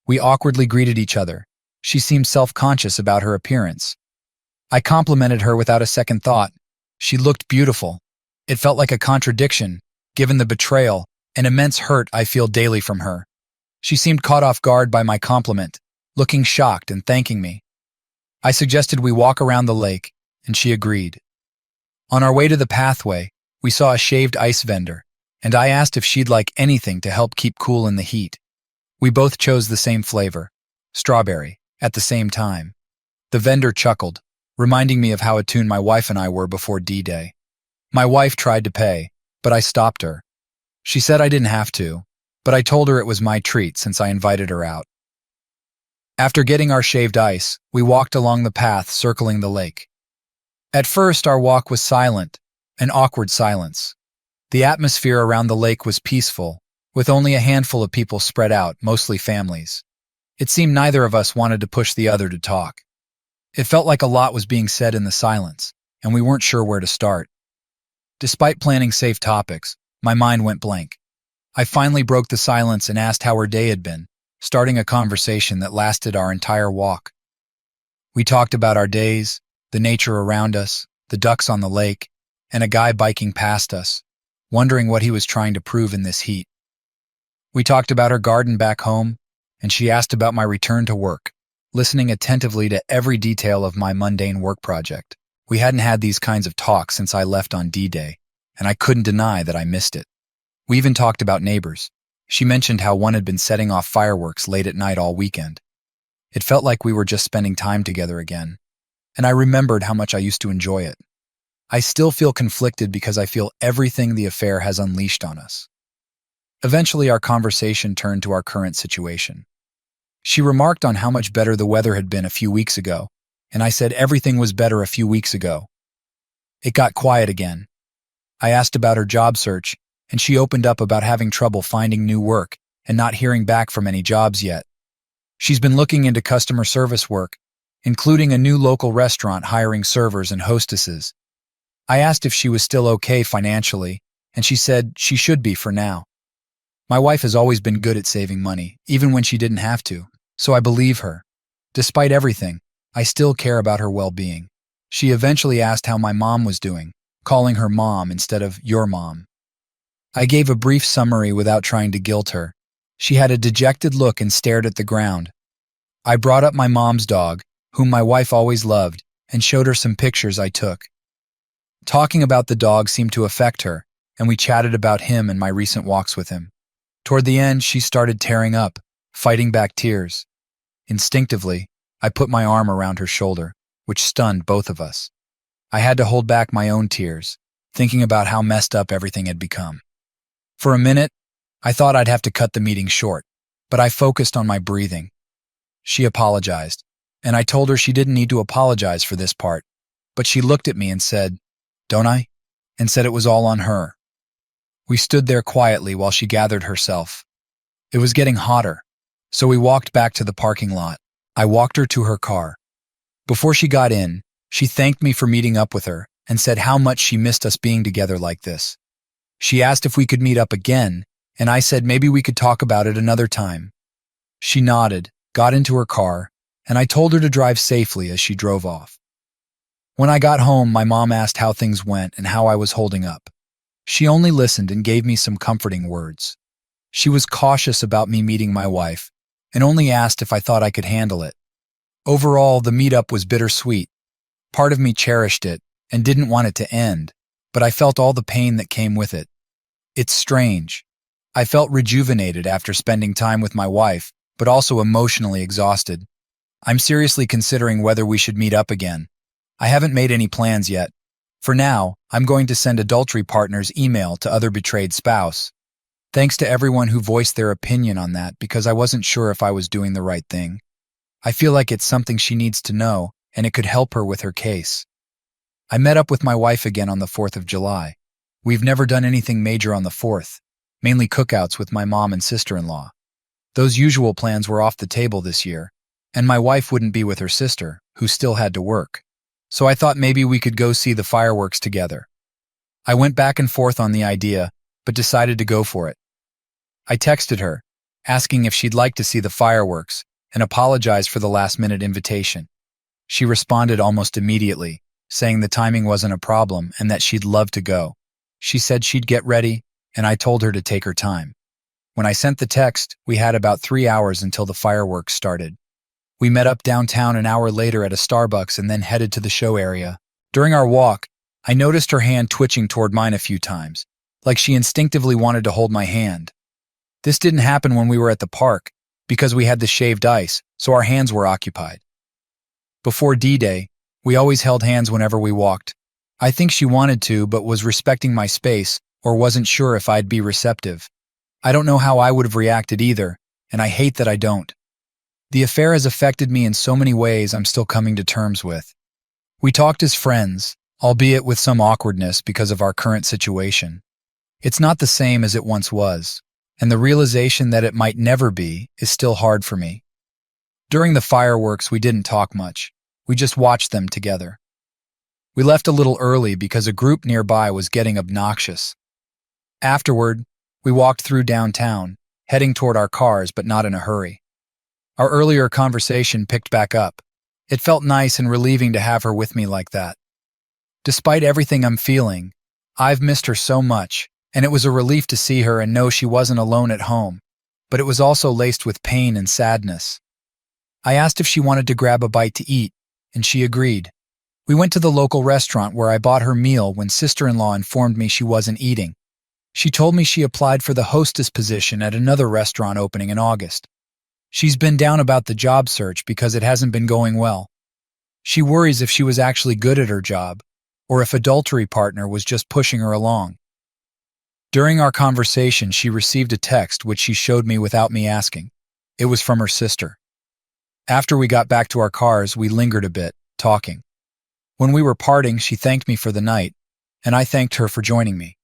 We awkwardly greeted each other. She seemed self-conscious about her appearance. I complimented her without a second thought. She looked beautiful. It felt like a contradiction, given the betrayal and immense hurt I feel daily from her. She seemed caught off guard by my compliment, looking shocked and thanking me. I suggested we walk around the lake, and she agreed. On our way to the pathway, we saw a shaved ice vendor, and I asked if she'd like anything to help keep cool in the heat. We both chose the same flavor, strawberry, at the same time. The vendor chuckled, reminding me of how attuned my wife and I were before D-Day. My wife tried to pay, but I stopped her. She said I didn't have to, but I told her it was my treat since I invited her out. After getting our shaved ice, we walked along the path circling the lake. At first, our walk was silent, an awkward silence. The atmosphere around the lake was peaceful, with only a handful of people spread out, mostly families. It seemed neither of us wanted to push the other to talk. It felt like a lot was being said in the silence, and we weren't sure where to start. Despite planning safe topics, my mind went blank. I finally broke the silence and asked how her day had been, starting a conversation that lasted our entire walk. We talked about our days, the nature around us, the ducks on the lake, and a guy biking past us, wondering what he was trying to prove in this heat. We talked about her garden back home, and she asked about my return to work, listening attentively to every detail of my mundane work project. We hadn't had these kinds of talks since I left on D-Day, and I couldn't deny that I missed it. We even talked about neighbors. She mentioned how one had been setting off fireworks late at night all weekend. It felt like we were just spending time together again, and I remembered how much I used to enjoy it. I still feel conflicted because I feel everything the affair has unleashed on us. Eventually, our conversation turned to our current situation. She remarked on how much better the weather had been a few weeks ago, and I said everything was better a few weeks ago. It got quiet again. I asked about her job search, and she opened up about having trouble finding new work and not hearing back from any jobs yet. She's been looking into customer service work, including a new local restaurant hiring servers and hostesses. I asked if she was still okay financially, and she said she should be for now. My wife has always been good at saving money, even when she didn't have to, so I believe her. Despite everything, I still care about her well-being. She eventually asked how my mom was doing, calling her mom instead of your mom. I gave a brief summary without trying to guilt her. She had a dejected look and stared at the ground. I brought up my mom's dog, whom my wife always loved, and showed her some pictures I took. Talking about the dog seemed to affect her, and we chatted about him and my recent walks with him. Toward the end, she started tearing up, fighting back tears. Instinctively, I put my arm around her shoulder, which stunned both of us. I had to hold back my own tears, thinking about how messed up everything had become. For a minute, I thought I'd have to cut the meeting short, but I focused on my breathing. She apologized, and I told her she didn't need to apologize for this part, but she looked at me and said, "Don't I?" and said it was all on her. We stood there quietly while she gathered herself. It was getting hotter, so we walked back to the parking lot. I walked her to her car. Before she got in, she thanked me for meeting up with her and said how much she missed us being together like this. She asked if we could meet up again, and I said maybe we could talk about it another time. She nodded, got into her car, and I told her to drive safely as she drove off. When I got home, my mom asked how things went and how I was holding up. She only listened and gave me some comforting words. She was cautious about me meeting my wife and only asked if I thought I could handle it. Overall, the meetup was bittersweet. Part of me cherished it and didn't want it to end, but I felt all the pain that came with it. It's strange. I felt rejuvenated after spending time with my wife, but also emotionally exhausted. I'm seriously considering whether we should meet up again. I haven't made any plans yet. For now, I'm going to send adultery partners email to other betrayed spouse. Thanks to everyone who voiced their opinion on that because I wasn't sure if I was doing the right thing. I feel like it's something she needs to know, and it could help her with her case. I met up with my wife again on the 4th of July. We've never done anything major on the 4th, mainly cookouts with my mom and sister-in-law. Those usual plans were off the table this year, and my wife wouldn't be with her sister, who still had to work. So I thought maybe we could go see the fireworks together. I went back and forth on the idea, but decided to go for it. I texted her, asking if she'd like to see the fireworks, and apologized for the last-minute invitation. She responded almost immediately, saying the timing wasn't a problem and that she'd love to go. She said she'd get ready, and I told her to take her time. When I sent the text, we had about 3 hours until the fireworks started. We met up downtown an hour later at a Starbucks and then headed to the show area. During our walk, I noticed her hand twitching toward mine a few times, like she instinctively wanted to hold my hand. This didn't happen when we were at the park, because we had the shaved ice, so our hands were occupied. Before D-Day, we always held hands whenever we walked. I think she wanted to, but was respecting my space or wasn't sure if I'd be receptive. I don't know how I would have reacted either, and I hate that I don't. The affair has affected me in so many ways I'm still coming to terms with. We talked as friends, albeit with some awkwardness because of our current situation. It's not the same as it once was, and the realization that it might never be is still hard for me. During the fireworks, we didn't talk much. We just watched them together. We left a little early because a group nearby was getting obnoxious. Afterward, we walked through downtown, heading toward our cars but not in a hurry. Our earlier conversation picked back up. It felt nice and relieving to have her with me like that. Despite everything I'm feeling, I've missed her so much, and it was a relief to see her and know she wasn't alone at home, but it was also laced with pain and sadness. I asked if she wanted to grab a bite to eat, and she agreed. We went to the local restaurant where I bought her meal when sister-in-law informed me she wasn't eating. She told me she applied for the hostess position at another restaurant opening in August. She's been down about the job search because it hasn't been going well. She worries if she was actually good at her job, or if adultery partner was just pushing her along. During our conversation, she received a text which she showed me without me asking. It was from her sister. After we got back to our cars, we lingered a bit, talking. When we were parting, she thanked me for the night, and I thanked her for joining me.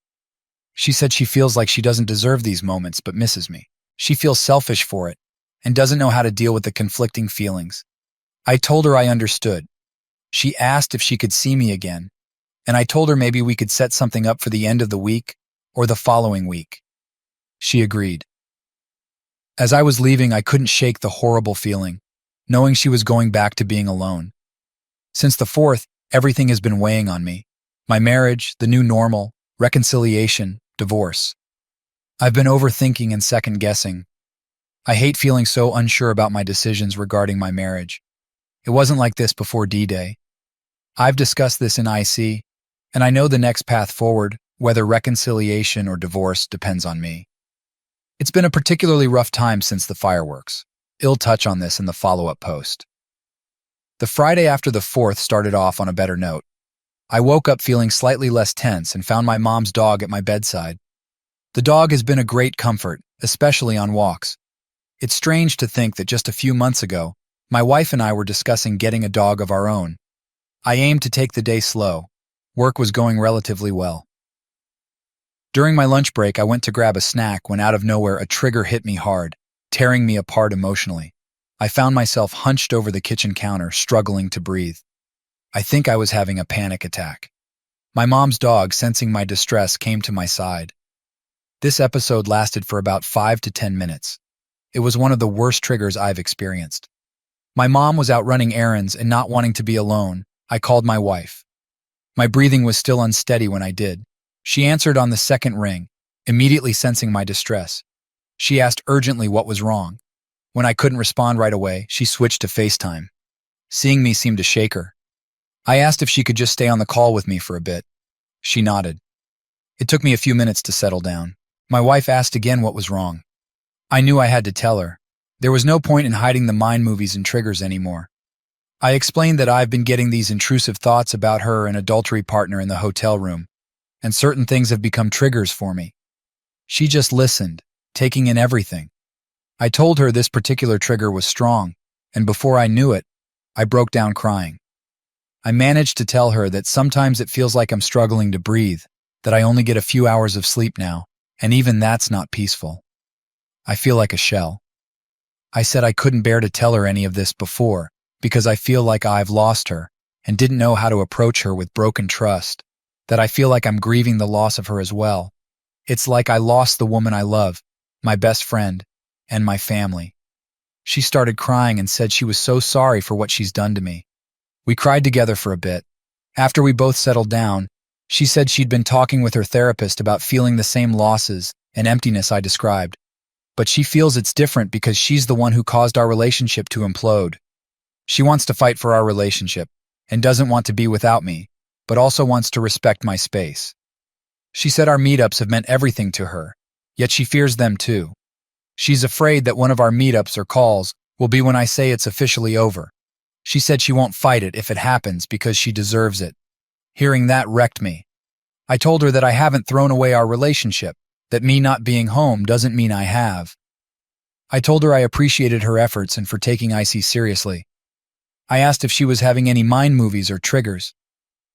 She said she feels like she doesn't deserve these moments but misses me. She feels selfish for it, and doesn't know how to deal with the conflicting feelings. I told her I understood. She asked if she could see me again, and I told her maybe we could set something up for the end of the week or the following week. She agreed. As I was leaving, I couldn't shake the horrible feeling. knowing she was going back to being alone. Since the 4th, everything has been weighing on me. My marriage, the new normal, reconciliation, divorce. I've been overthinking and second-guessing. I hate feeling so unsure about my decisions regarding my marriage. It wasn't like this before D-Day. I've discussed this in IC, and I know the next path forward, whether reconciliation or divorce, depends on me. It's been a particularly rough time since the fireworks. I'll touch on this in the follow-up post. The Friday after the 4th started off on a better note. I woke up feeling slightly less tense and found my mom's dog at my bedside. The dog has been a great comfort, especially on walks. It's strange to think that just a few months ago, my wife and I were discussing getting a dog of our own. I aimed to take the day slow. Work was going relatively well. During my lunch break, I went to grab a snack when out of nowhere a trigger hit me hard, tearing me apart emotionally. I found myself hunched over the kitchen counter, struggling to breathe. I think I was having a panic attack. My mom's dog, sensing my distress, came to my side. This episode lasted for about 5 to 10 minutes. It was one of the worst triggers I've experienced. My mom was out running errands and not wanting to be alone. I called my wife. My breathing was still unsteady when I did. She answered on the second ring, immediately sensing my distress. She asked urgently what was wrong. When I couldn't respond right away, she switched to FaceTime. Seeing me seemed to shake her. I asked if she could just stay on the call with me for a bit. She nodded. It took me a few minutes to settle down. My wife asked again what was wrong. I knew I had to tell her. There was no point in hiding the mind movies and triggers anymore. I explained that I've been getting these intrusive thoughts about her and adultery partner in the hotel room, and certain things have become triggers for me. She just listened, taking in everything. I told her this particular trigger was strong, and before I knew it, I broke down crying. I managed to tell her that sometimes it feels like I'm struggling to breathe, that I only get a few hours of sleep now, and even that's not peaceful. I feel like a shell. I said I couldn't bear to tell her any of this before, because I feel like I've lost her and didn't know how to approach her with broken trust, that I feel like I'm grieving the loss of her as well. It's like I lost the woman I love, my best friend, and my family. She started crying and said she was so sorry for what she's done to me. We cried together for a bit. After we both settled down, she said she'd been talking with her therapist about feeling the same losses and emptiness I described, but she feels it's different because she's the one who caused our relationship to implode. She wants to fight for our relationship and doesn't want to be without me, but also wants to respect my space. She said our meetups have meant everything to her, yet she fears them too. She's afraid that one of our meetups or calls will be when I say it's officially over. She said she won't fight it if it happens because she deserves it. Hearing that wrecked me. I told her that I haven't thrown away our relationship, that me not being home doesn't mean I have. I told her I appreciated her efforts and for taking IC seriously. I asked if she was having any mind movies or triggers.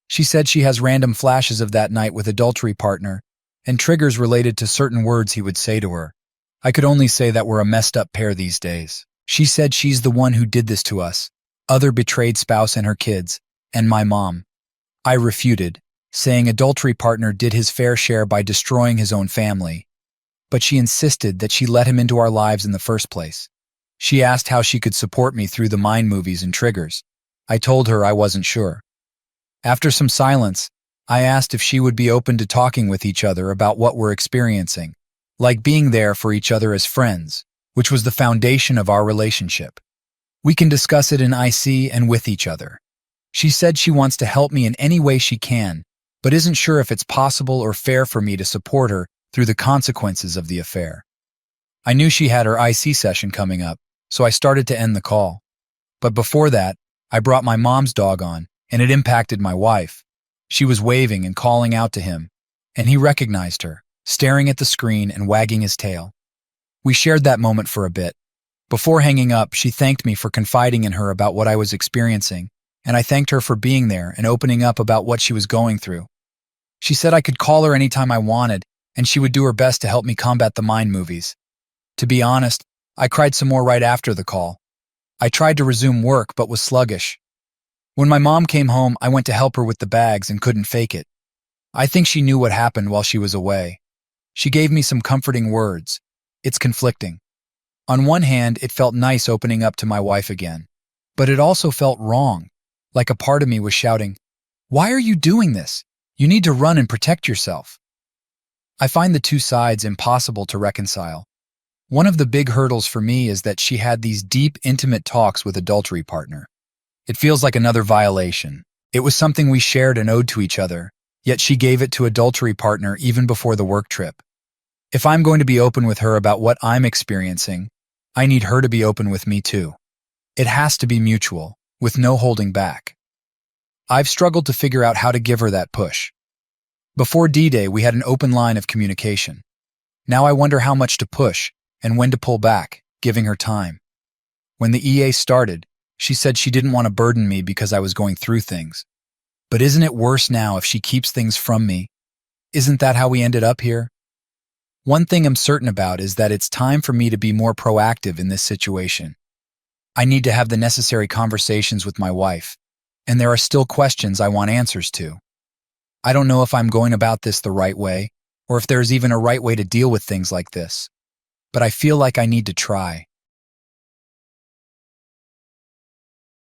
She said she has random flashes of that night with adultery partner and triggers related to certain words he would say to her. I could only say that we're a messed up pair these days. She said she's the one who did this to us, other betrayed spouse and her kids, and my mom. I refuted, saying adultery partner did his fair share by destroying his own family, but she insisted that she let him into our lives in the first place. She asked how she could support me through the mind movies and triggers. I told her I wasn't sure. After some silence, I asked if she would be open to talking with each other about what we're experiencing, like being there for each other as friends, which was the foundation of our relationship. We can discuss it in IC and with each other. She said she wants to help me in any way she can, but isn't sure if it's possible or fair for me to support her through the consequences of the affair. I knew she had her IC session coming up, so I started to end the call. But before that, I brought my mom's dog on, and it impacted my wife. She was waving and calling out to him, and he recognized her, staring at the screen and wagging his tail. We shared that moment for a bit. Before hanging up, she thanked me for confiding in her about what I was experiencing, and I thanked her for being there and opening up about what she was going through. She said I could call her anytime I wanted, and she would do her best to help me combat the mind movies. To be honest, I cried some more right after the call. I tried to resume work but was sluggish. When my mom came home, I went to help her with the bags and couldn't fake it. I think she knew what happened while she was away. She gave me some comforting words. It's conflicting. On one hand, it felt nice opening up to my wife again. But it also felt wrong, like a part of me was shouting, "Why are you doing this? You need to run and protect yourself." I find the two sides impossible to reconcile. One of the big hurdles for me is that she had these deep, intimate talks with adultery partner. It feels like another violation. It was something we shared and owed to each other, yet she gave it to adultery partner even before the work trip. If I'm going to be open with her about what I'm experiencing, I need her to be open with me too. It has to be mutual, with no holding back. I've struggled to figure out how to give her that push. Before D-Day, we had an open line of communication. Now I wonder how much to push and when to pull back, giving her time. When the EA started, she said she didn't want to burden me because I was going through things. But isn't it worse now if she keeps things from me? Isn't that how we ended up here? One thing I'm certain about is that it's time for me to be more proactive in this situation. I need to have the necessary conversations with my wife, and there are still questions I want answers to. I don't know if I'm going about this the right way, or if there's even a right way to deal with things like this. But I feel like I need to try.